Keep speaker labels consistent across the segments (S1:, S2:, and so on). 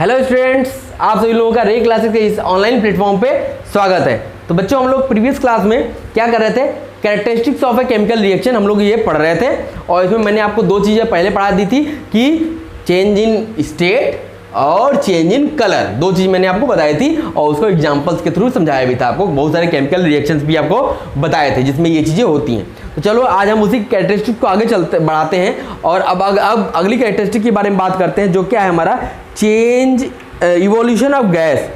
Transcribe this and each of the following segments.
S1: Hello students, आप सभी लोगों का रे क्लासेस के इस ऑनलाइन प्लेटफॉर्म पे स्वागत है। तो बच्चों, हम लोग प्रीवियस क्लास में क्या कर रहे थे, characteristics of a chemical reaction हम लोग ये पढ़ रहे थे। और इसमें मैंने आपको दो चीज़ें पहले पढ़ा दी थी कि चेंज इन स्टेट और चेंज इन कलर, दो चीज़ मैंने आपको बताई थी और उसको एग्जांपल्स के थ्रू समझाया भी था आपको। बहुत सारे केमिकल रिएक्शंस भी आपको बताए थे जिसमें ये चीज़ें होती हैं। तो चलो आज हम उसी कैरेक्टरिस्टिक को आगे बढ़ाते हैं और अब अगली कैरेक्टरिस्टिक के बारे में बात करते हैं, जो क्या है हमारा चेंज इवोल्यूशन ऑफ गैस।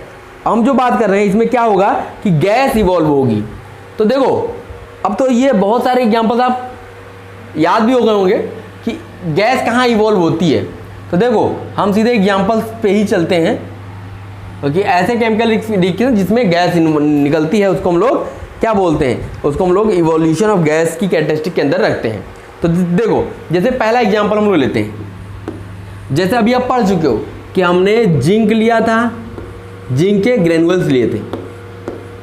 S1: हम जो बात कर रहे हैं इसमें क्या होगा कि गैस इवॉल्व होगी। तो देखो, अब तो ये बहुत सारे एग्जांपल्स आप याद भी हो गए होंगे कि गैस कहाँ इवॉल्व होती है। तो देखो, हम सीधे एग्जांपल्स पे ही चलते हैं, क्योंकि ऐसे केमिकल रिएक्शन जिसमें गैस निकलती है उसको हम लोग क्या बोलते हैं, उसको हम लोग इवोल्यूशन ऑफ गैस की कैरेक्टरिस्टिक के अंदर रखते हैं। तो देखो, जैसे पहला एग्जांपल हम लोग लेते हैं। जैसे अभी आप पढ़ चुके हो कि हमने जिंक लिया था, जिंक के ग्रेनुअल्स लिए थे,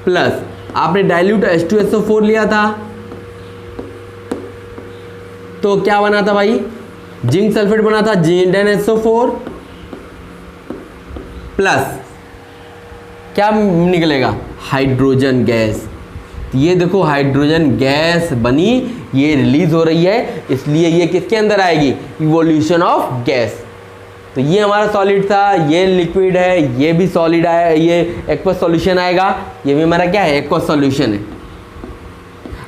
S1: प्लस आपने डाइल्यूट H2SO4 लिया था। तो क्या बना था भाई, जिंक सल्फेट बना था ZnSO4 प्लस क्या निकलेगा, हाइड्रोजन गैस। ये देखो, हाइड्रोजन गैस बनी, ये रिलीज हो रही है, इसलिए ये किसके अंदर आएगी, इवोल्यूशन ऑफ गैस। तो ये हमारा सॉलिड था, ये लिक्विड है, ये भी सॉलिड आया, ये एक्वस सॉल्यूशन आएगा, ये भी हमारा क्या है, एक्वस सॉल्यूशन है।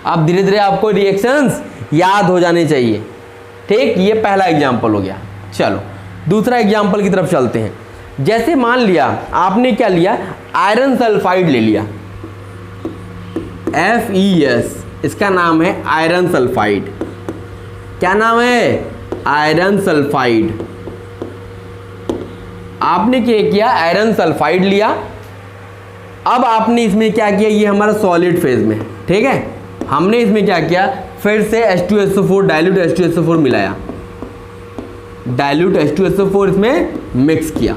S1: अब धीरे धीरे आपको रिएक्शंस याद हो जाने चाहिए, ठीक। ये पहला एग्जाम्पल हो गया। चलो दूसरा एग्जाम्पल की तरफ चलते हैं। जैसे मान लिया आपने क्या लिया, आयरन सल्फाइड ले लिया, FeS, इसका नाम है आयरन सल्फाइड। क्या नाम है, आयरन सल्फाइड। आपने क्या किया, आयरन सल्फाइड लिया। अब आपने इसमें क्या किया, ये हमारा सॉलिड फेज में, ठीक है। हमने इसमें क्या किया, फिर से H2SO4 डाइल्यूट H2SO4 मिलाया, डाइल्यूट H2SO4 इसमें मिक्स किया।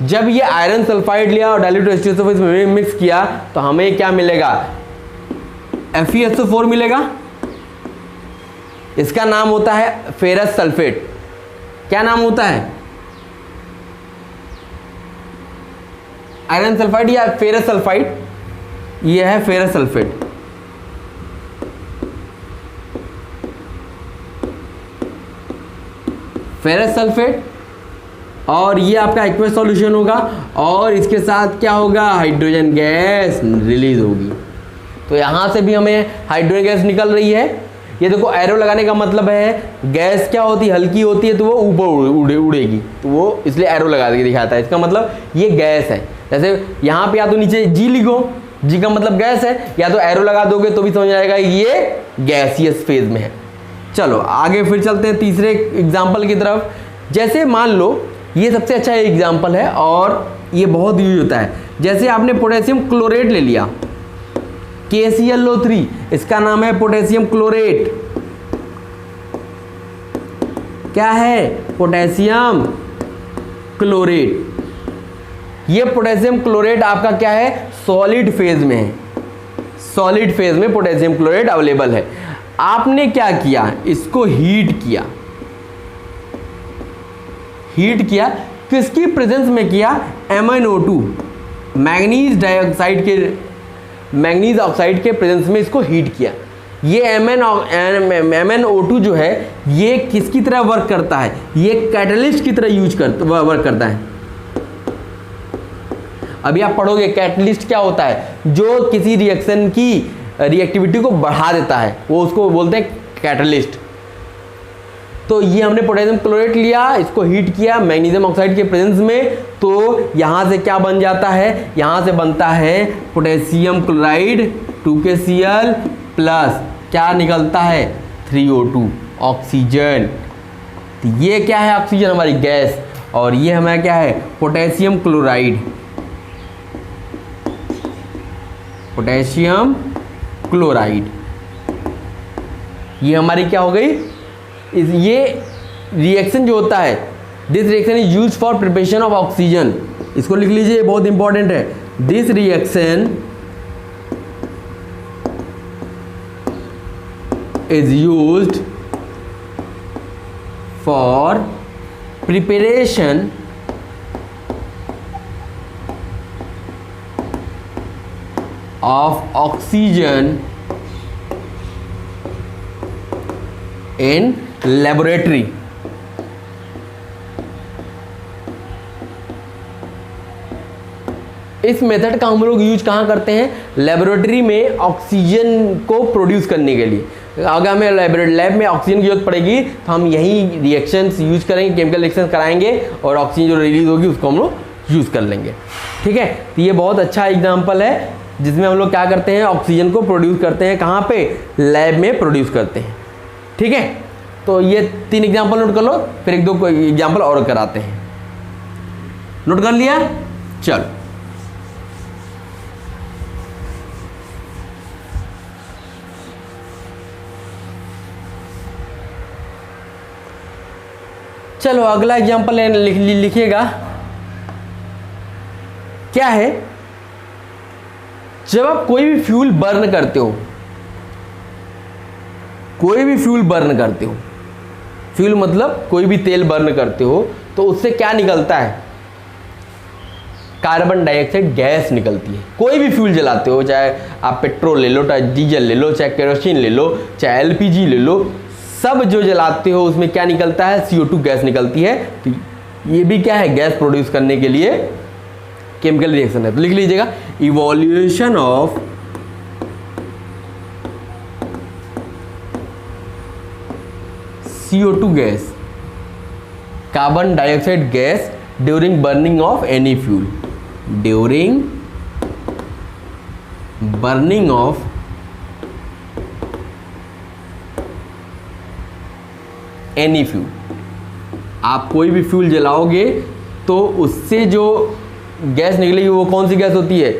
S1: जब ये आयरन सल्फाइड लिया और डाइल्यूट H2SO4 इसमें मिक्स किया तो हमें क्या मिलेगा, FeSO4 मिलेगा। इसका नाम होता है फेरस सल्फेट। क्या नाम होता है, आयरन सल्फाइड या फेरस सल्फाइड, ये है फेरस सल्फेट। फेरस सल्फेट, और ये आपका एक्वस सॉल्यूशन होगा और इसके साथ क्या होगा, हाइड्रोजन गैस रिलीज होगी। तो यहाँ से भी हमें हाइड्रोजन गैस निकल रही है। ये देखो, एरो लगाने का मतलब है गैस क्या होती है, हल्की होती है तो वो ऊपर उड़ेगी, तो वो इसलिए एरो लगा के दिखाता है। इसका मतलब ये गैस है। जैसे यहाँ पे या तो नीचे G लिखो, G का मतलब गैस है, या तो एरो लगा दोगे तो भी समझ आएगा ये गैसियस फेज में है। चलो आगे फिर चलते हैं तीसरे एग्जाम्पल की तरफ। जैसे मान लो, ये सबसे अच्छा एग्जाम्पल है और ये बहुत यूज होता है। जैसे आपने पोटेशियम क्लोरेट ले लिया, KClO3, इसका नाम है पोटेशियम क्लोरेट। क्या है, पोटेशियम क्लोरेट। ये पोटेशियम क्लोरेट आपका क्या है, सॉलिड फेज में है। सॉलिड फेज में पोटेशियम क्लोरेट अवेलेबल है। आपने क्या किया, इसको हीट किया। हीट किया किसकी प्रेजेंस में किया, MnO2, मैग्नीज डाइऑक्साइड के, मैग्नीज ऑक्साइड के प्रेजेंस में इसको हीट किया। ये MnO2 जो है ये किसकी तरह वर्क करता है, ये कैटलिस्ट की तरह वर्क करता है। अभी आप पढ़ोगे कैटलिस्ट क्या होता है, जो किसी रिएक्शन की रिएक्टिविटी को बढ़ा देता है, वो उसको बोलते हैं कैटलिस्ट। तो ये हमने पोटेशियम क्लोरेट लिया, इसको हीट किया मैग्नीशियम ऑक्साइड के प्रेजेंस में, तो यहाँ से क्या बन जाता है, यहाँ से बनता है पोटेशियम क्लोराइड 2KCl प्लस क्या निकलता है, 3O2, ऑक्सीजन। तो ये क्या है, ऑक्सीजन हमारी गैस, और ये हमारा क्या है, पोटेशियम क्लोराइड। पोटेशियम क्लोराइड ये हमारी क्या हो गई, ये रिएक्शन जो होता है, this reaction is used for preparation of oxygen. इसको लिख लीजिए, बहुत इंपॉर्टेंट है। This reaction is used for preparation of oxygen in laboratory. इस मेथड का हम लोग यूज कहाँ करते हैं? लेबोरेटरी में ऑक्सीजन को प्रोड्यूस करने के लिए। अगर हमें लैब में ऑक्सीजन की जरूरत पड़ेगी तो हम यही रिएक्शंस यूज करेंगे, केमिकल रिएक्शन कराएंगे और ऑक्सीजन जो रिलीज होगी उसको हम लोग यूज कर लेंगे। ठीक है, तो ये बहुत अच्छा एग्जाम्पल है जिसमें हम लोग क्या करते हैं, ऑक्सीजन को प्रोड्यूस करते हैं। कहाँ पे? लैब में प्रोड्यूस करते हैं। ठीक है, तो ये 3 एग्जाम्पल नोट कर लो, फिर 1-2 एग्जाम्पल और कराते हैं। नोट कर लिया? चलो, चलो अगला एग्जाम्पल लिखिएगा। क्या है? जब आप कोई भी फ्यूल बर्न करते हो, कोई भी फ्यूल बर्न करते हो, फ्यूल मतलब कोई भी तेल बर्न करते हो, तो उससे क्या निकलता है? कार्बन डाइऑक्साइड गैस निकलती है। कोई भी फ्यूल जलाते हो, चाहे आप पेट्रोल ले लो, चाहे डीजल ले लो, चाहे केरोसिन ले लो, चाहे एलपीजी ले लो, सब जो जलाते हो उसमें क्या निकलता है? CO2 गैस निकलती है। तो ये भी क्या है? गैस प्रोड्यूस करने के लिए केमिकल रिएक्शन है। तो लिख लीजिएगा, evolution of CO2 gas, carbon dioxide gas during burning of any fuel, during burning of any fuel. आप कोई भी फ्यूल जलाओगे तो उससे जो गैस निकलेगी वो कौन सी गैस होती है?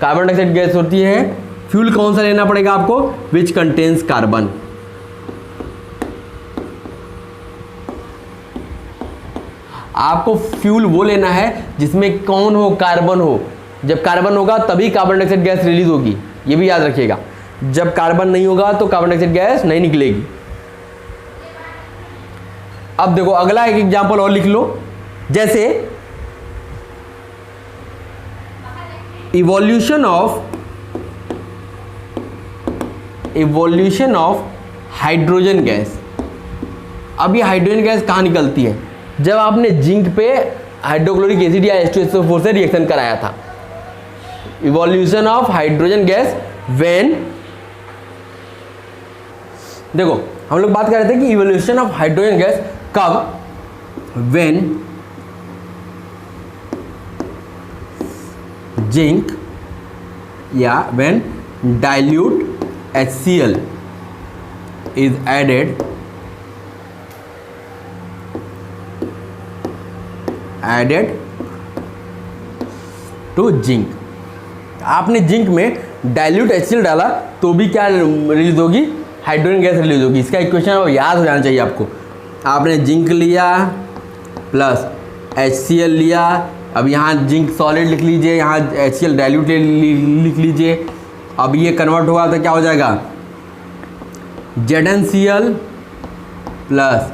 S1: कार्बन डाइऑक्साइड गैस होती है। फ्यूल कौन सा लेना पड़ेगा आपको? Which contains carbon. आपको फ्यूल वो लेना है जिसमें कौन हो? कार्बन हो। जब कार्बन होगा तभी कार्बन डाइऑक्साइड गैस रिलीज होगी, ये भी याद रखिएगा। जब कार्बन नहीं होगा तो कार्बन डाइऑक्साइड गैस नहीं निकलेगी। अब देखो अगला एक एग्जांपल और लिख लो, जैसे इवोल्यूशन ऑफ हाइड्रोजन गैस। अब ये हाइड्रोजन गैस कहाँ निकलती है? जब आपने जिंक पे हाइड्रोक्लोरिक एसिड या H2SO4 से रिएक्शन कराया था। Evolution of hydrogen gas when, देखो हम लोग बात कर रहे थे कि इवोल्यूशन ऑफ हाइड्रोजन गैस कब? व्हेन जिंक या when dilute HCl is added to zinc. आपने जिंक में डाइल्यूट HCl डाला तो भी क्या रिलीज होगी? हाइड्रोजन गैस रिलीज होगी। इसका इक्वेशन याद हो जाना चाहिए आपको। आपने जिंक लिया प्लस HCl लिया, अब यहाँ जिंक सॉलिड लिख लीजिए, यहाँ HCl डाइल्यूट लिख लीजिए। अब ये कन्वर्ट होगा तो क्या हो जाएगा? ZnCl plus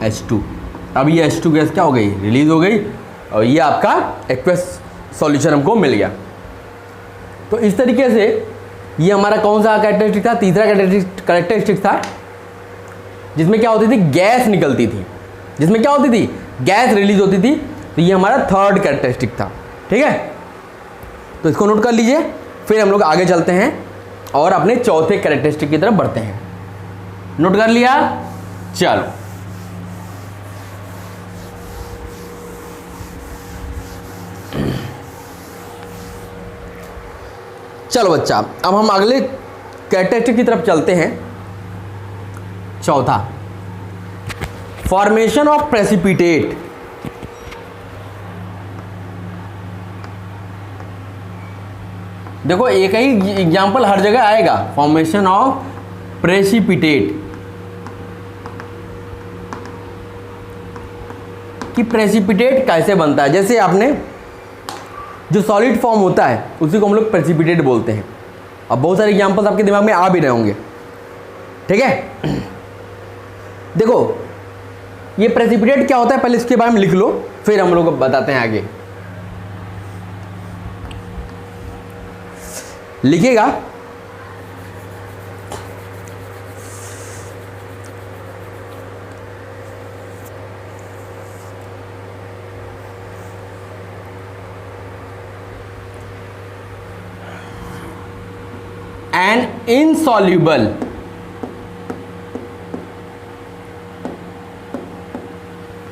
S1: H2। अब ये H2 गैस क्या हो गई? रिलीज हो गई और ये आपका एक्वस सॉल्यूशन हमको मिल गया। तो इस तरीके से ये हमारा कौन सा कैरेक्टरिस्टिक था? तीसरा कैरेक्टरिस्टिक था, जिसमें क्या होती थी? गैस निकलती थी। जिसमें क्या होती थी? गैस रिलीज होती थी। तो ये हमारा थर्ड कैरेक्टरिस्टिक था। ठीक है, तो इसको नोट कर लीजिए। फिर हम लोग आगे चलते हैं और अपने चौथे कैरेक्टरिस्टिक की तरफ बढ़ते हैं। नोट कर लिया? चलो, चलो बच्चा, अब हम अगले कैरेक्टरिस्टिक की तरफ चलते हैं। चौथा, फॉर्मेशन ऑफ प्रेसिपिटेट। देखो एक ही एग्जांपल हर जगह आएगा, फॉर्मेशन ऑफ प्रेसिपिटेट, कि प्रेसिपिटेट कैसे बनता है। जैसे आपने जो सॉलिड फॉर्म होता है उसी को हम लोग प्रेसिपिटेट बोलते हैं। अब बहुत सारे एग्जांपल्स आपके दिमाग में आ भी रहे होंगे। ठीक है, देखो ये प्रेसिपिटेट क्या होता है पहले इसके बारे में लिख लो, फिर हम लोग बताते हैं आगे। लिखिएगा। एन इनसॉल्यूबल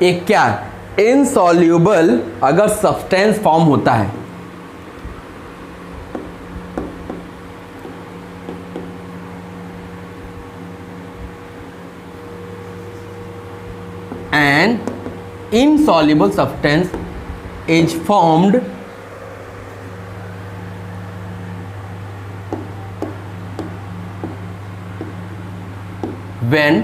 S1: एक क्या इनसॉल्यूबल अगर सब्सटेंस फॉर्म होता है, an insoluble substance is formed when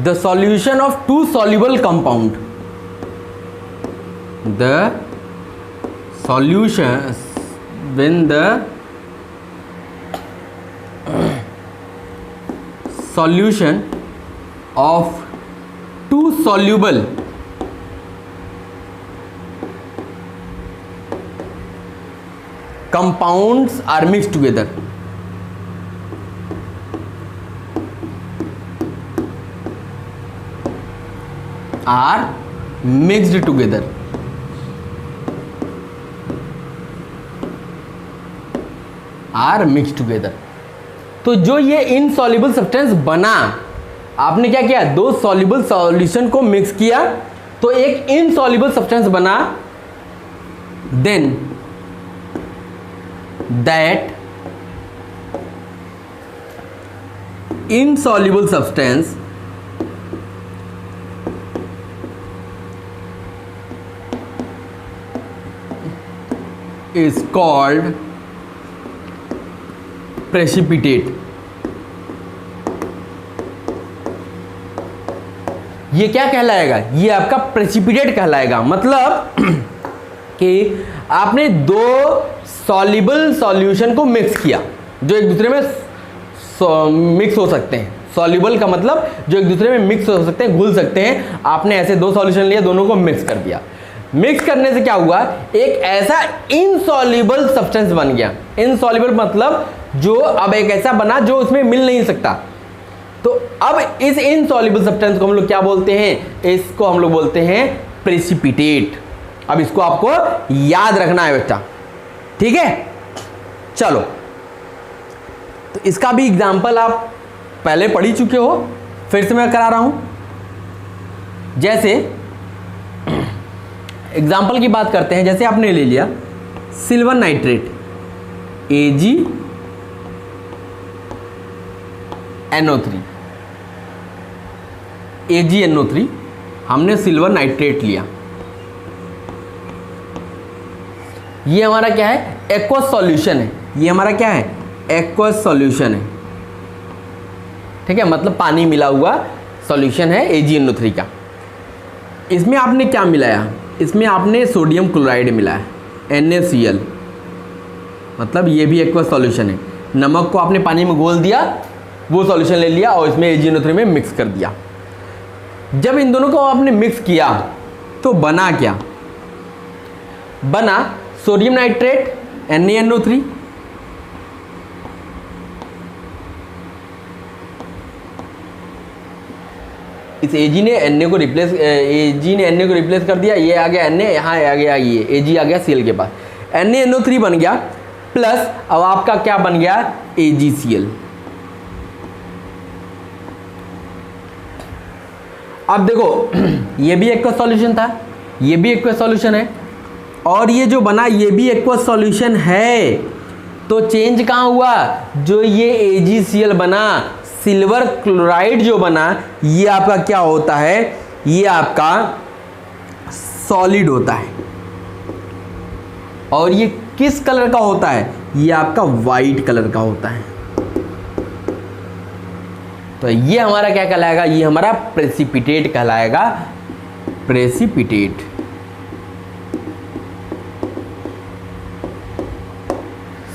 S1: the solution of two soluble compound, the solution when the solution of two soluble compounds are mixed together, are mixed together, are mixed together। तो जो ये insoluble substance बना, आपने क्या किया, दो soluble solution को mix किया तो एक इनसॉल्युबल सब्सटेंस बना। Then that insoluble substance is called precipitate। ये क्या कहलाएगा, ये आपका प्रेसिपिटेट कहलाएगा। मतलब कि आपने दो सॉल्युबल सॉल्यूशन को मिक्स किया जो एक दूसरे में मिक्स हो सकते हैं। सॉल्युबल का मतलब जो एक दूसरे में मिक्स हो सकते हैं, घुल सकते हैं। आपने ऐसे दो सॉल्यूशन लिया, दोनों को मिक्स कर दिया। मिक्स करने से क्या हुआ, एक ऐसा इनसॉल्युबल सब्सटेंस बन गया। इनसॉल्युबल मतलब जो अब एक ऐसा बना जो उसमें मिल नहीं सकता। तो अब इस इनसॉल्युबल सब्सटेंस को हम लोग क्या बोलते हैं, इसको हम लोग बोलते हैं प्रेसिपिटेट। अब इसको आपको याद रखना है बच्चा, ठीक है। चलो, तो इसका भी एग्जाम्पल आप पहले पढ़ ही चुके हो, फिर से मैं करा रहा हूं। जैसे एग्जाम्पल की बात करते हैं, जैसे आपने ले लिया सिल्वर नाइट्रेट AgNO3, AgNO3 हमने सिल्वर नाइट्रेट लिया। ये हमारा क्या है, एक्वस सॉल्यूशन है। ये हमारा क्या है, एक्वस सॉल्यूशन है, ठीक है। मतलब पानी मिला हुआ सॉल्यूशन है AgNO3 का। इसमें आपने क्या मिलाया, इसमें आपने सोडियम क्लोराइड मिलाया NaCl, मतलब ये भी एक्वस सॉल्यूशन है। नमक को आपने पानी में घोल दिया, वो सॉल्यूशन ले लिया और इसमें AgNO3 में मिक्स कर दिया। जब इन दोनों को आपने मिक्स किया तो बना क्या, बना सोडियम नाइट्रेट NaNO3, इस Ag ने Na को रिप्लेस कर दिया, ये आ गया Na, यहाँ आ गया ये Ag आ गया Cl के पास, NaNO3 बन गया। प्लस अब आपका क्या बन गया, AgCl। अब देखो ये भी एक्वस सॉल्यूशन था, ये भी एक्वस सॉल्यूशन है, और ये जो बना ये भी एक्वस सॉल्यूशन है। तो चेंज कहाँ हुआ, जो ये AgCl बना, सिल्वर क्लोराइड जो बना, ये आपका क्या होता है, ये आपका सॉलिड होता है। और ये किस कलर का होता है, ये आपका वाइट कलर का होता है। तो ये हमारा क्या कहलाएगा, ये हमारा प्रेसिपिटेट कहलाएगा, प्रेसिपिटेट।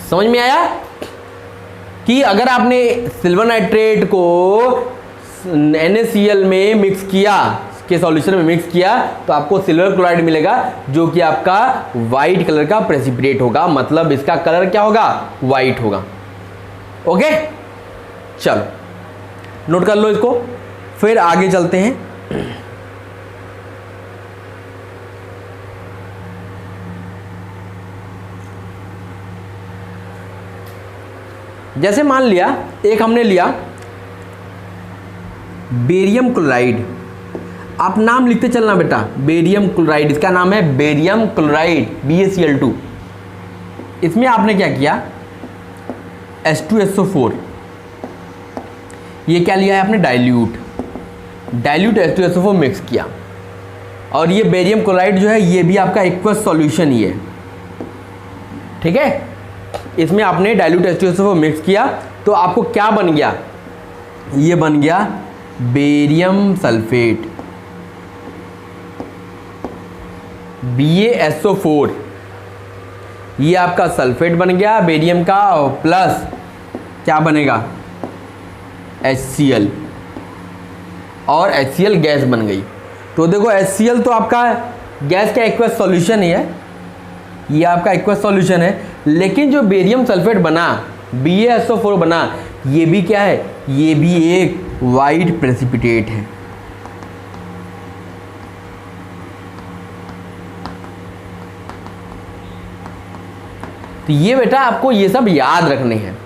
S1: समझ में आया कि अगर आपने सिल्वर नाइट्रेट को NaCl में मिक्स किया, के सॉल्यूशन में मिक्स किया तो आपको सिल्वर क्लोराइड मिलेगा, जो कि आपका वाइट कलर का प्रेसिपिटेट होगा, मतलब इसका कलर क्या होगा, वाइट होगा। ओके, चलो नोट कर लो इसको, फिर आगे चलते हैं। जैसे मान लिया एक हमने लिया बेरियम क्लोराइड, आप नाम लिखते चलना बेटा, बेरियम क्लोराइड, इसका नाम है बेरियम क्लोराइड BaCl2। इसमें आपने क्या किया, H2SO4, ये क्या लिया है आपने, डाइल्यूट H2SO4 मिक्स किया, और ये बेरियम क्लोराइड जो है ये भी आपका एक्वस सॉल्यूशन ही है, ठीक है। इसमें आपने डाइल्यूट H2SO4 मिक्स किया तो आपको क्या बन गया, ये बन गया बेरियम सल्फेट, BaSO4, ये आपका सल्फेट बन गया बेरियम का, प्लस क्या बनेगा, HCl, और HCl गैस बन गई। तो देखो HCl तो आपका गैस का एक्वस सॉल्यूशन ही है, ये आपका एक्वस सॉल्यूशन है, लेकिन जो बेरियम सल्फेट बना, BaSO4 बना, ये भी क्या है, ये भी एक वाइट प्रेसिपिटेट है। तो ये बेटा आपको ये सब याद रखने हैं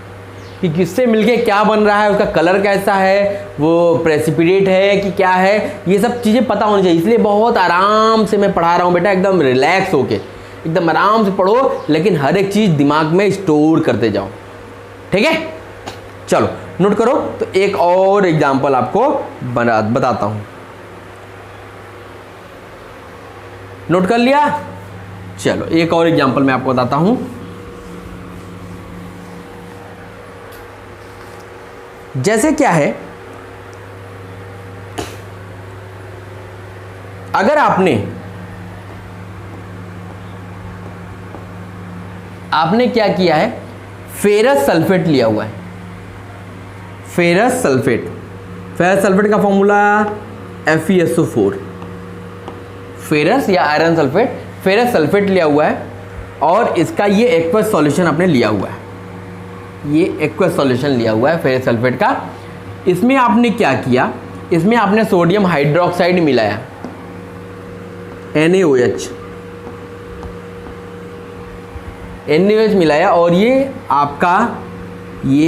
S1: कि किससे मिलके क्या बन रहा है, उसका कलर कैसा है, वो प्रेसिपिटेट है कि क्या है, ये सब चीज़ें पता होनी चाहिए। इसलिए बहुत आराम से मैं पढ़ा रहा हूँ बेटा, एकदम रिलैक्स होके, एकदम आराम से पढ़ो, लेकिन हर एक चीज़ दिमाग में स्टोर करते जाओ, ठीक है। चलो नोट करो, तो एक और एग्जाम्पल आपको बताता हूँ, नोट कर लिया। चलो एक और एग्जाम्पल मैं आपको बताता हूँ। जैसे क्या है, अगर आपने क्या किया है, फेरस सल्फेट लिया हुआ है, फेरस सल्फेट का फॉर्मूला FeSO4, फेरस या आयरन सल्फेट, फेरस सल्फेट लिया हुआ है, और इसका ये एक्वस सॉल्यूशन आपने लिया हुआ है, ये एक्वस सॉल्यूशन लिया हुआ है फेरस सल्फेट का। इसमें आपने क्या किया, इसमें आपने सोडियम हाइड्रोक्साइड मिलाया, NaOH मिलाया, और ये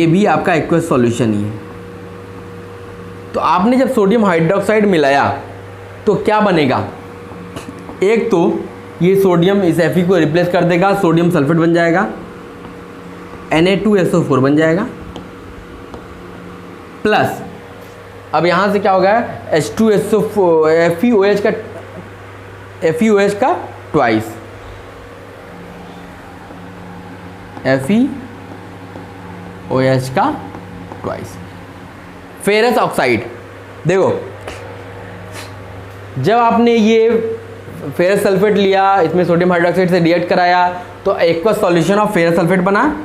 S1: भी आपका एक्वस सॉल्यूशन ही है। तो आपने जब सोडियम हाइड्रोक्साइड मिलाया तो क्या बनेगा, एक तो ये सोडियम इस Fe को रिप्लेस कर देगा, सोडियम सल्फेट बन जाएगा, Na2SO4 बन जाएगा, प्लस अब यहाँ से क्या होगा, H2SO4 FeOH का ट्वाइस, FeOH का ट्वाइस, फेरस ऑक्साइड। देखो जब आपने ये फेरस सल्फेट लिया, इसमें सोडियम हाइड्रोक्साइड से रिएक्ट कराया, तो aqueous solution of ferrous sulphate बना,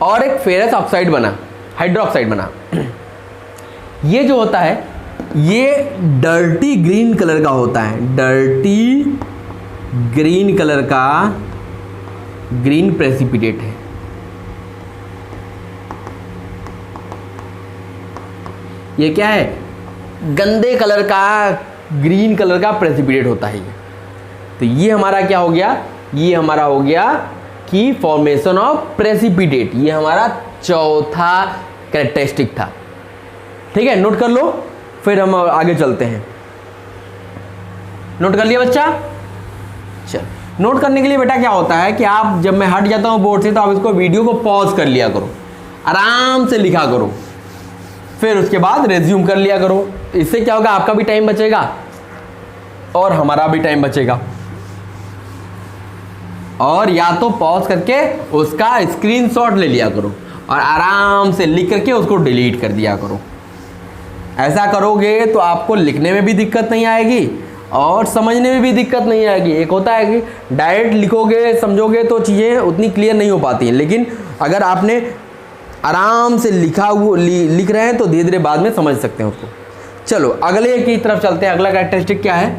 S1: और एक फेरस ऑक्साइड बना, हाइड्रोक्साइड बना। ये जो होता है ये डर्टी ग्रीन कलर का होता है, डर्टी ग्रीन कलर का ग्रीन प्रेसिपिटेट है। ये क्या है, गंदे कलर का ग्रीन कलर का प्रेसिपिटेट होता है ये। तो ये हमारा क्या हो गया, ये हमारा हो गया कि फॉर्मेशन ऑफ प्रेसिपिटेट, ये हमारा चौथा कैरेक्टरिस्टिक था, ठीक है। नोट कर लो, फिर हम आगे चलते हैं। नोट कर लिया बच्चा? चल, नोट करने के लिए बेटा क्या होता है कि आप, जब मैं हट जाता हूँ बोर्ड से, तो आप इसको वीडियो को पॉज कर लिया करो, आराम से लिखा करो, फिर उसके बाद रेज्यूम कर लिया करो। इससे क्या होगा, आपका भी टाइम बचेगा और हमारा भी टाइम बचेगा। और या तो पॉज करके उसका स्क्रीनशॉट ले लिया करो और आराम से लिख करके उसको डिलीट कर दिया करो। ऐसा करोगे तो आपको लिखने में भी दिक्कत नहीं आएगी और समझने में भी दिक्कत नहीं आएगी। एक होता है कि डायरेक्ट लिखोगे समझोगे तो चीज़ें उतनी क्लियर नहीं हो पाती हैं, लेकिन अगर आपने आराम से लिख रहे हैं तो धीरे धीरे बाद में समझ सकते हैं उसको। चलो अगले की तरफ चलते हैं। अगला कैरेक्टरिस्टिक क्या है?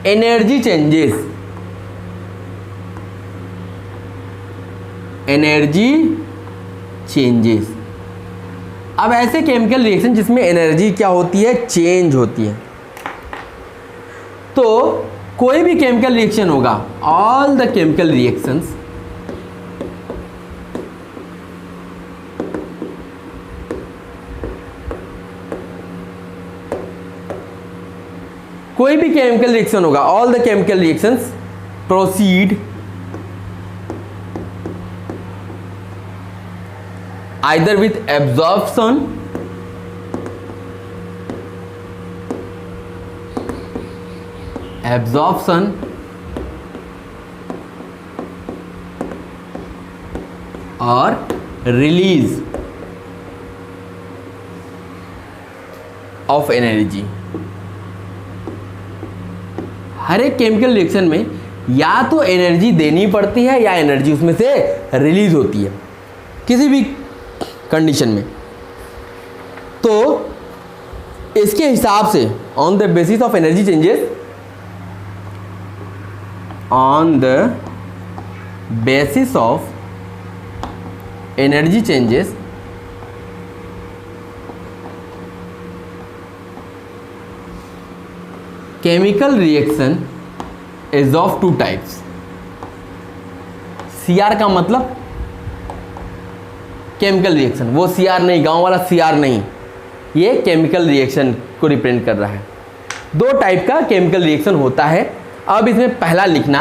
S1: Energy changes. Energy changes. अब ऐसे केमिकल रिएक्शन जिसमें एनर्जी क्या होती है? चेंज होती है। तो कोई भी केमिकल रिएक्शन होगा, ऑल द केमिकल रिएक्शंस कोई भी केमिकल रिएक्शन होगा, all the chemical reactions proceed either with absorption or release of energy। हर एक केमिकल रिएक्शन में या तो एनर्जी देनी पड़ती है या एनर्जी उसमें से रिलीज होती है किसी भी कंडीशन में। तो इसके हिसाब से on the basis of energy changes, on the basis of energy changes chemical reaction is of two types. CR का मतलब केमिकल रिएक्शन, वो सीआर नहीं, गांव वाला सीआर नहीं, ये केमिकल रिएक्शन को रिप्रेजेंट कर रहा है। दो टाइप का केमिकल रिएक्शन होता है। अब इसमें पहला लिखना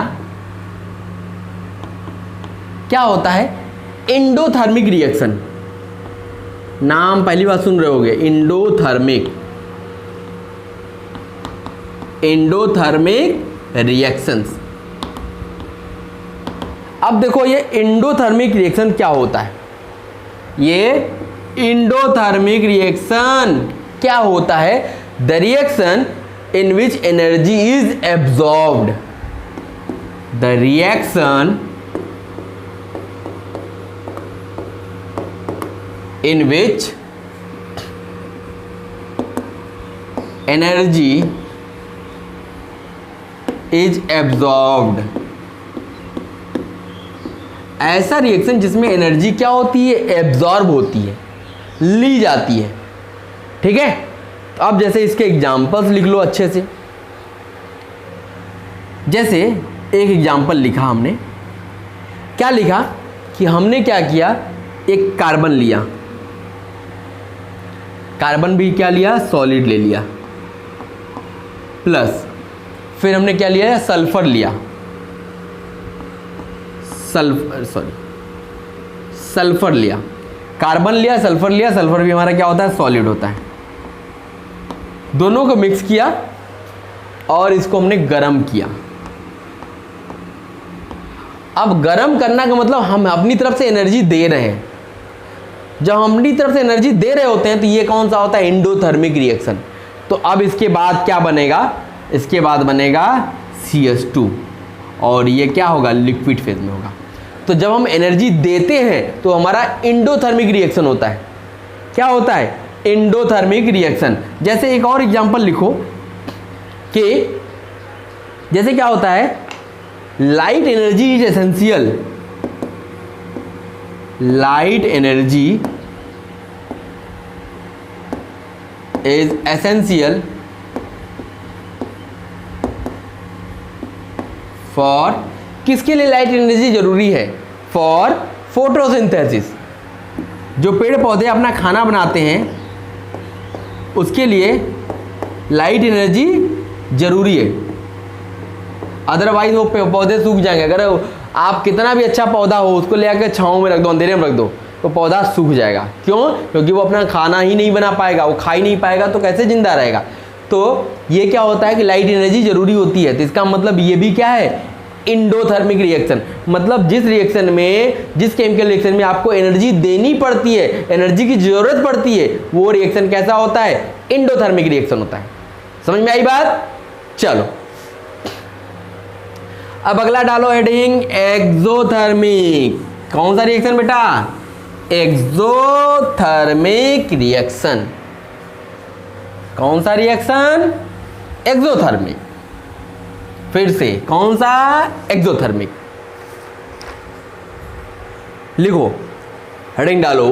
S1: क्या होता है? Endothermic reaction. नाम पहली बार सुन रहे होगे, एंडोथर्मिक। Endothermic reactions. अब देखो ये एंडोथर्मिक रिएक्शन क्या होता है? ये एंडोथर्मिक रिएक्शन क्या होता है? The reaction in which energy is absorbed. The reaction in which energy is absorbed. ऐसा रिएक्शन जिसमें एनर्जी क्या होती है? एब्जॉर्ब होती है, ली जाती है। ठीक है, तो अब जैसे इसके एग्जाम्पल्स लिख लो अच्छे से। जैसे एक एग्जाम्पल लिखा हमने, क्या लिखा कि हमने क्या किया, एक कार्बन लिया, कार्बन भी क्या लिया? सॉलिड ले लिया, प्लस फिर हमने क्या लिया? सल्फर लिया, सल्फर लिया, कार्बन लिया, सल्फर लिया। सल्फर भी हमारा क्या होता है? सॉलिड होता है। दोनों को मिक्स किया और इसको हमने गर्म किया। अब गर्म करना का मतलब हम अपनी तरफ से एनर्जी दे रहे हैं। जब हम अपनी तरफ से एनर्जी दे रहे होते हैं तो ये कौन सा होता है? Endothermic reaction. तो अब इसके बाद क्या बनेगा? इसके बाद बनेगा CH2 और ये क्या होगा? लिक्विड फेज में होगा। तो जब हम एनर्जी देते हैं तो हमारा एंडोथर्मिक रिएक्शन होता है। क्या होता है? Endothermic reaction. जैसे एक और एग्जांपल लिखो कि जैसे क्या होता है? Light energy is essential. Light energy is essential for, किसके लिए लाइट एनर्जी जरूरी है? For photosynthesis. जो पेड़ पौधे अपना खाना बनाते हैं उसके लिए लाइट एनर्जी जरूरी है, अदरवाइज वो पौधे सूख जाएंगे। अगर आप कितना भी अच्छा पौधा हो उसको ले आकर छाँव में रख दो, अंधेरे में रख दो, तो पौधा सूख जाएगा। क्यों? क्योंकि वो अपना खाना ही नहीं बना पाएगा, वो खा ही नहीं पाएगा, तो कैसे जिंदा रहेगा? तो ये क्या होता है कि लाइट एनर्जी जरूरी होती है। तो इसका मतलब ये भी क्या है? Endothermic reaction. मतलब जिस रिएक्शन में, जिस केमिकल रिएक्शन में आपको एनर्जी देनी पड़ती है, एनर्जी की जरूरत पड़ती है, वो रिएक्शन कैसा होता है? एंडोथर्मिक रिएक्शन होता है। समझ में आई बात? चलो अब अगला डालो हेडिंग एक्सोथर्मिक। कौन सा रिएक्शन बेटा? Exothermic reaction. कौन सा रिएक्शन? एक्सोथर्मिक। फिर से कौन सा? एक्सोथर्मिक। लिखो, हेडिंग डालो,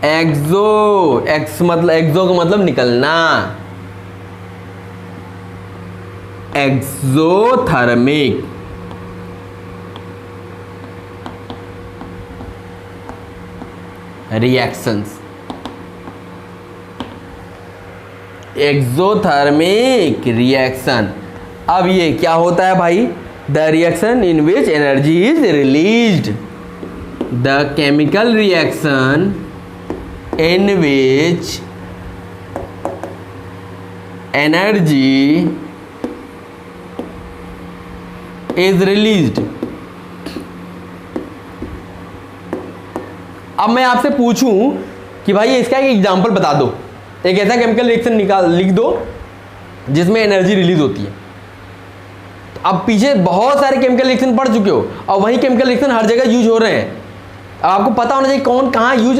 S1: एक्सो। एक्स मतलब एक्सो का मतलब निकलना, एक्सोथर्मिक। Reactions, exothermic reaction. अब ये क्या होता है भाई? The reaction in which energy is released, the chemical reaction in which energy is released. अब मैं आपसे पूछूं कि भाई इसका एक एग्जांपल बता दो, एक ऐसा केमिकल रिएक्शन लिख दो जिसमें एनर्जी रिलीज होती है। तो अब पीछे बहुत सारे केमिकल रिएक्शन पढ़ चुके हो और वही केमिकल रिएक्शन हर जगह यूज हो रहे हैं। अब आपको पता होना चाहिए कौन कहाँ यूज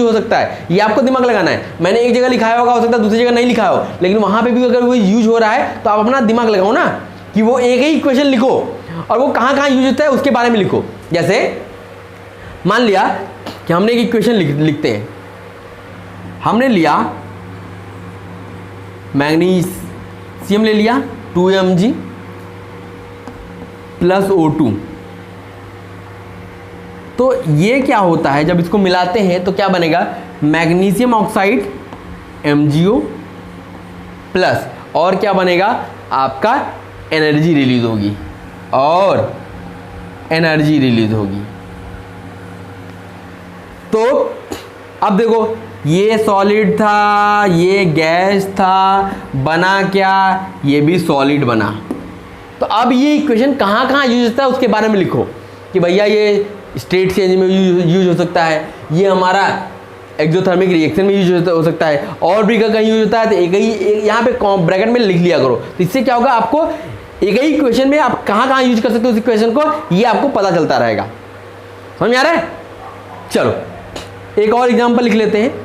S1: हो सकता है, ये आपको दिमाग लगाना है। मैंने एक जगह लिखाया होगा, हो सकता है दूसरी जगह नहीं लिखा हो, लेकिन वहां पे भी अगर वो यूज हो रहा है तो आप अपना दिमाग लगाओ ना, कि वो एक ही इक्वेशन लिखो और वो कहाँ यूज होता है उसके बारे में लिखो। जैसे मान लिया कि हमने एक इक्वेशन लिखते हैं, हमने लिया मैग्नीशियम ले लिया 2Mg प्लस O2। तो ये क्या होता है, जब इसको मिलाते हैं तो क्या बनेगा? मैग्नीशियम ऑक्साइड MgO प्लस, और क्या बनेगा आपका? एनर्जी रिलीज होगी, और एनर्जी रिलीज होगी। तो अब देखो, ये सॉलिड था, ये गैस था, बना क्या? ये भी सॉलिड बना। तो अब ये इक्वेशन कहाँ कहाँ यूज होता है उसके बारे में लिखो कि भैया ये स्टेट चेंज में यूज हो सकता है, ये हमारा एक्सोथर्मिक रिएक्शन में यूज हो सकता है, और भी कहीं यूज होता है। तो एक ही यहाँ पे ब्रैकेट में लिख लिया करो। तो इससे क्या होगा, आपको एक ही इक्वेशन में आप कहाँ यूज कर सकते हो उस इक्वेशन को, ये आपको पता चलता रहेगा। समझ में आ रहा है? चलो एक और एग्जांपल लिख लेते हैं।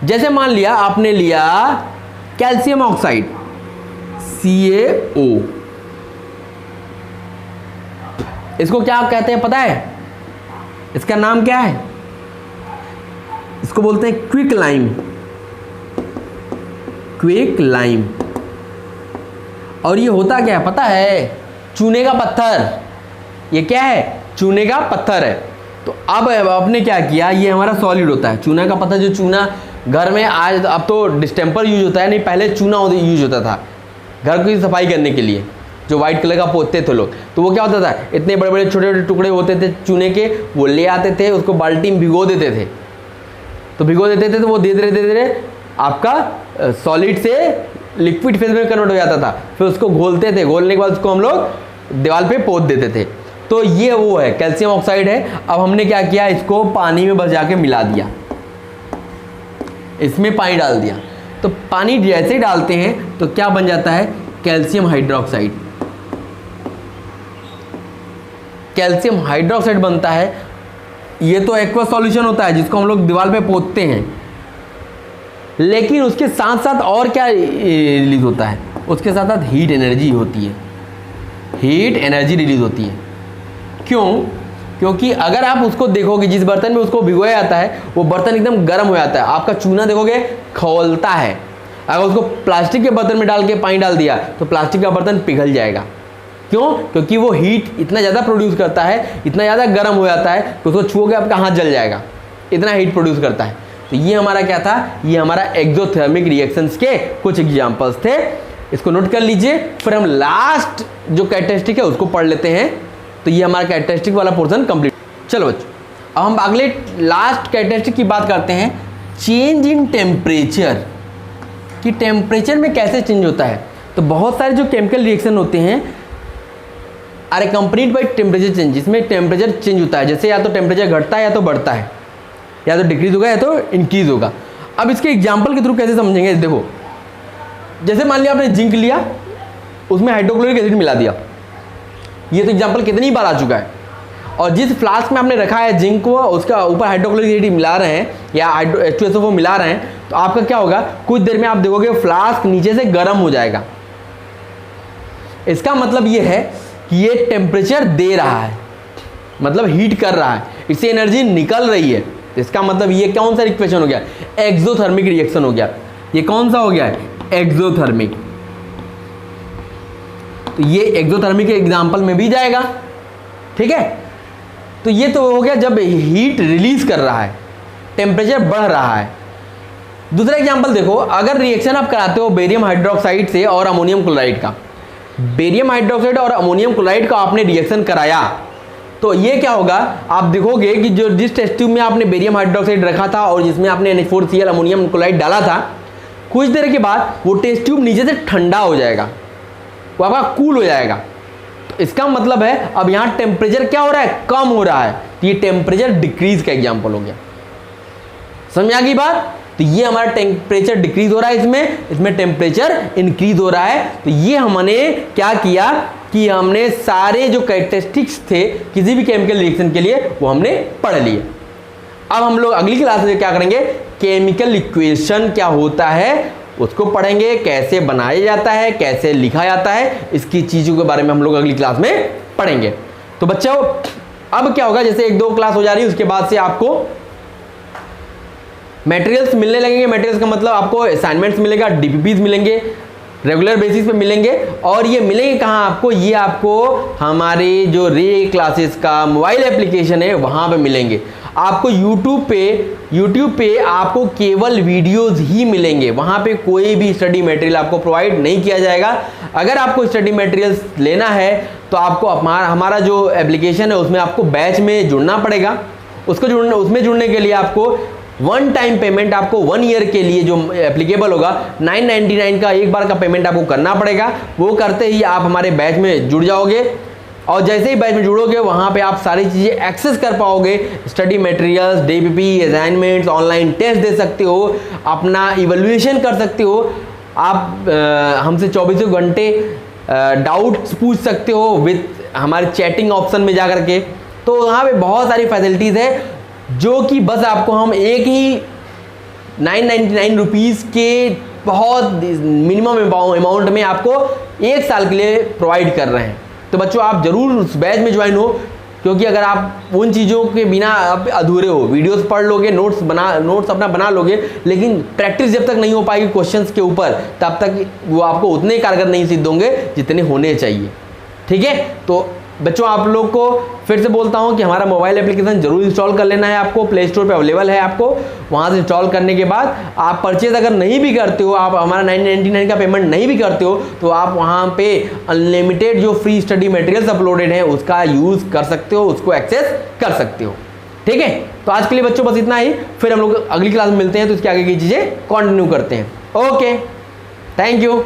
S1: जैसे मान लिया आपने लिया कैल्शियम ऑक्साइड CaO, इसको क्या कहते हैं पता है? इसका नाम क्या है? इसको बोलते हैं क्विक लाइम, क्विक लाइम। और ये होता क्या है पता है? चूने का पत्थर। ये क्या है? चूने का पत्थर है। तो अब आपने क्या किया, ये हमारा सॉलिड होता है, चूना का पत्थर। जो चूना घर में आज, अब तो डिस्टेम्पर यूज होता है, नहीं पहले चूना यूज होता था घर की सफाई करने के लिए, जो व्हाइट कलर का पोतते थे लोग। तो वो क्या होता था, इतने बड़े बड़े छोटे छोटे टुकड़े होते थे चूने के, वो ले आते थे, उसको बाल्टी में भिगो देते थे। तो भिगो देते थे तो वो धीरे धीरे आपका सॉलिड से लिक्विड फेज में कन्वर्ट हो जाता था। फिर उसको घोलते थे, घोलने के बाद उसको हम लोग दीवार पे पोत देते थे। तो ये वो है कैल्शियम ऑक्साइड है। अब हमने क्या किया, इसको पानी में बस जाके मिला दिया, इसमें पानी डाल दिया। तो पानी जैसे डालते हैं तो क्या बन जाता है? Calcium hydroxide. कैल्शियम हाइड्रोक्साइड बनता है। ये तो एक्वा सॉल्यूशन होता है जिसको हम लोग दीवार पे पोतते हैं, लेकिन उसके साथ साथ और क्या रिलीज होता है? उसके साथ साथ हीट एनर्जी होती है, हीट एनर्जी रिलीज होती है। क्यों? क्योंकि अगर आप उसको देखोगे, जिस बर्तन में उसको भिगोया जाता है वो बर्तन एकदम गर्म हो जाता है। आपका चूना देखोगे खौलता है। अगर उसको प्लास्टिक के बर्तन में डाल के पानी डाल दिया तो प्लास्टिक का बर्तन पिघल जाएगा। क्यों? क्योंकि वो हीट इतना ज़्यादा प्रोड्यूस करता है, इतना ज़्यादा गर्म हो जाता है कि उसको छुओगे आपका हाथ जल जाएगा, इतना हीट प्रोड्यूस करता है। तो ये हमारा क्या था? ये हमारा एक्सोथर्मिक रिएक्शंस के कुछ एग्जाम्पल्स थे। इसको नोट कर लीजिए। फिर हम लास्ट जो कैरेक्टरिस्टिक है उसको पढ़ लेते हैं। तो ये हमारा कैरेक्टरिस्टिक वाला पोर्शन कंप्लीट। चलो बच्चों, अब हम अगले लास्ट कैरेक्टरिस्टिक की बात करते हैं, चेंज इन टेम्परेचर, कि टेम्परेचर में कैसे चेंज होता है। तो बहुत सारे जो केमिकल रिएक्शन होते हैं आर एक्कम्पनीड बाय टेम्परेचर चेंज, जिसमें टेम्परेचर चेंज होता है। जैसे या तो टेम्परेचर घटता है या तो बढ़ता है, या तो डिक्रीज होगा या तो इंक्रीज होगा। अब इसके एग्जाम्पल के थ्रू कैसे समझेंगे? देखो, जैसे मान लिया आपने जिंक लिया, उसमें हाइड्रोक्लोरिक एसिड मिला दिया। ये तो एग्जाम्पल कितनी बार आ चुका है। और जिस फ्लास्क में आपने रखा है जिंक को, उसका ऊपर हाइड्रोक्लोरिक एसिड मिला रहे हैं या H2SO4 मिला रहे हैं, तो आपका क्या होगा, कुछ देर में आप देखोगे फ्लास्क नीचे से गर्म हो जाएगा। इसका मतलब ये है कि ये टेम्परेचर दे रहा है, मतलब हीट कर रहा है, इससे एनर्जी निकल रही है। इसका मतलब ये कौन सा रिएक्शन हो गया, एक्सोथर्मिक रिएक्शन हो गया। ये कौन सा हो गया, एक्सोथर्मिक। तो ये एक्सोथर्मिक के एग्जांपल में भी जाएगा, ठीक है। तो ये तो हो गया जब हीट रिलीज कर रहा है, टेम्परेचर बढ़ रहा है। दूसरा एग्जांपल देखो, अगर रिएक्शन आप कराते हो बेरियम हाइड्रोक्साइड से और अमोनियम क्लोराइड का, बेरियम हाइड्रोक्साइड और अमोनियम क्लोराइड का आपने रिएक्शन कराया, तो ये क्या होगा, आप देखोगे कि जो जिस टेस्ट ट्यूब में आपने बेरियम हाइड्रोक्साइड रखा था और जिसमें आपने NH4Cl अमोनियम क्लोराइड डाला था, कुछ देर के बाद वो टेस्ट ट्यूब नीचे से ठंडा हो जाएगा, वो आपका कूल हो जाएगा। तो इसका मतलब है अब यहाँ टेम्परेचर क्या हो रहा है, कम हो रहा है। तो ये टेम्परेचर डिक्रीज का एग्जाम्पल हो गया। समझ आ गई बात। तो ये हमारा टेम्परेचर डिक्रीज हो रहा है, इसमें टेम्परेचर इंक्रीज हो रहा है। तो ये हमने क्या किया कि हमने सारे जो कैरेक्टरिस्टिक्स थे किसी भी केमिकल रिएक्शन के लिए वो हमने पढ़ लिए। अब हम लोग अगली क्लास में क्या करेंगे, केमिकल इक्वेशन क्या होता है उसको पढ़ेंगे, कैसे बनाया जाता है, कैसे लिखा जाता है, इसकी चीज़ों के बारे में हम लोग अगली क्लास में पढ़ेंगे। तो बच्चों अब क्या होगा, जैसे 1-2 क्लास हो जा रही है, उसके बाद से आपको मटेरियल्स मिलने लगेंगे। मटेरियल्स का मतलब आपको असाइनमेंट्स मिलेगा, DPPs मिलेंगे, रेगुलर बेसिस पे मिलेंगे। और ये मिलेंगे कहाँ आपको, ये आपको हमारे जो रे क्लासेस का मोबाइल एप्लीकेशन है वहाँ पे मिलेंगे। आपको यूट्यूब पे आपको केवल वीडियोस ही मिलेंगे, वहाँ पे कोई भी स्टडी मटेरियल आपको प्रोवाइड नहीं किया जाएगा। अगर आपको स्टडी मटेरियल्स लेना है तो आपको हमारा जो एप्लीकेशन है उसमें आपको बैच में जुड़ना पड़ेगा। उसमें जुड़ने के लिए आपको 1 टाइम पेमेंट आपको 1 ईयर के लिए जो एप्लीकेबल होगा 999 का एक बार का पेमेंट आपको करना पड़ेगा। वो करते ही आप हमारे बैच में जुड़ जाओगे और जैसे ही बैच में जुड़ोगे वहाँ पे आप सारी चीज़ें एक्सेस कर पाओगे। Study materials, DPP, assignments, online test दे सकते हो, अपना इवैल्यूएशन कर सकते हो। आप हमसे 24 घंटे डाउट्स पूछ सकते हो विद हमारे चैटिंग ऑप्शन में जा करके। तो वहाँ पे बहुत सारी फैसिलिटीज़ है जो कि बस आपको हम एक ही 999 रुपीज़ के बहुत मिनिमम अमाउंट में आपको 1 साल के लिए प्रोवाइड कर रहे हैं। तो बच्चों आप जरूर उस बैच में ज्वाइन हो, क्योंकि अगर आप उन चीज़ों के बिना आप अधूरे हो। वीडियोस पढ़ लोगे, नोट्स अपना बना लोगे, लेकिन प्रैक्टिस जब तक नहीं हो पाएगी क्वेश्चंस के ऊपर तब तक वो आपको उतने कारगर नहीं सिद्ध होंगे जितने होने चाहिए। ठीक है, तो बच्चों आप लोग को फिर से बोलता हूं कि हमारा मोबाइल एप्लीकेशन जरूर इंस्टॉल कर लेना है। आपको प्ले स्टोर पे अवेलेबल है। आपको वहां से इंस्टॉल करने के बाद आप परचेज अगर नहीं भी करते हो, आप हमारा 999 का पेमेंट नहीं भी करते हो, तो आप वहां पे अनलिमिटेड जो फ्री स्टडी मटेरियल्स अपलोडेड है उसका यूज़ कर सकते हो, उसको एक्सेस कर सकते हो। ठीक है, तो आज के लिए बच्चों बस इतना ही। फिर हम लोग अगली क्लास में मिलते हैं तो इसके आगे की चीज़ें कंटिन्यू करते हैं। Okay, thank you.